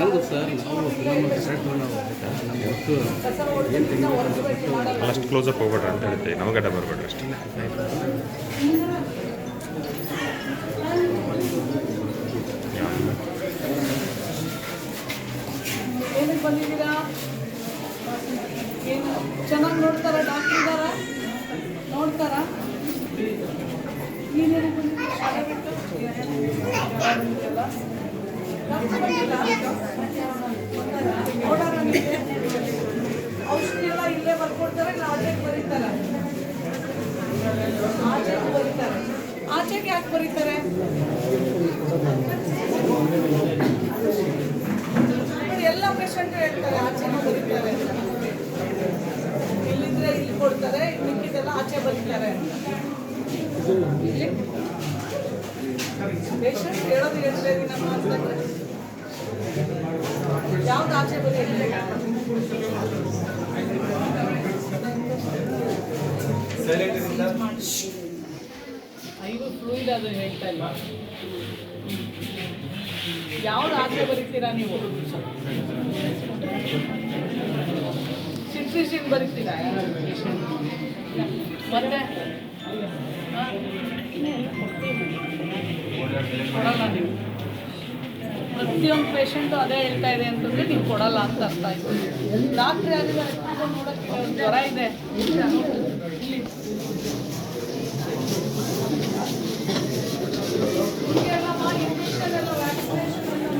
ಹೆಂಗೆ ಸರ್ ನಾವು film correct ನಾವು ನಮ್ಮ ಒಟ್ಟು ಏನು ತೆಗಿಬೇಕು ಅಷ್ಟು ಕ್ಲೋಸಪ್ ಹೋಗ್ಬೇಡ್ರಿ ಅಂತ ಹೇಳ್ತೀವಿ ನಮಗಡ್ಡ ಬರಬೇಡ್ರಿ ಅಷ್ಟೇ. ಏನಕ್ಕೆ ಬಂದಿದ್ದೀರಾ? ಏನು ಚೆನ್ನಾಗಿ ನೋಡ್ತಾರ? ಡಾಕ್ಟರ್ ಇದ್ದಾರಾ? ನೋಡ್ತಾರಾ? ನೀನೇನು ಬಂದಿದ್ದೀರಾ? ಶಾಲೆ ಬಿಟ್ಟು ನೋಡೋಣ ನಿಮಗೆ ಔಷಧಿ ಎಲ್ಲ ಇಲ್ಲೇ ಬರ್ಕೊಡ್ತಾರೆ, ಇಲ್ಲ ಆಚೆಗೆ ಬರೀತಾರೆ? ಆಚೆಗೆ ಬರೀತಾರೆ. ಆಚೆಗೆ ಯಾಕೆ ಬರೀತಾರೆ? ಎಲ್ಲ ಪೇಷಂಟ್ ಹೇಳ್ತಾರೆ ಆಚೆಗೆ ಬರೀತಾರೆ ಅಂತ. ಇಲ್ಲಿದ್ರೆ ಇಲ್ಲಿ ಕೊಡ್ತಾರೆ, ಮಿಕ್ಕಿದೆಲ್ಲ ಆಚೆ ಬರೀತಾರೆ ಅಂತ. ಪೇಷಂಟ್ ಹೇಳೋದು ಹೇಳ್ತಾ ನಮ್ಮ ಅಂತಂದ್ರೆ ಯಾವ್ದು ಆಚೆ ಬರೀ ಐದು ಫ್ಲೂಯಿಡ್ ಅದು ಹೇಳ್ತಾ ಇಲ್ಲ. ಯಾವ್ದು ಆಚೆ ಬರೀತೀರಾ ನೀವು? ಸಿಟ್ರಿಸಿನ್ ಬರೀತೀರಾ ಮತ್ತೆ? ಕೊಡಲ್ಲ ನೀವು. ಪ್ರತಿಯೊಂದು ಪೇಷಂಟು ಅದೇ ಹೇಳ್ತಾ ಇದೆ ಅಂತಂದರೆ ನೀವು ಕೊಡಲ್ಲ ಅಂತ ಅರ್ಥ ಆಯ್ತು. ಡಾಕ್ಟ್ರ್ ಯಾರಿದ್ದಾರೆ ನೋಡೋಕ್ಕೆ? ಜ್ವರ ಇದೆ ಇಲ್ಲಿ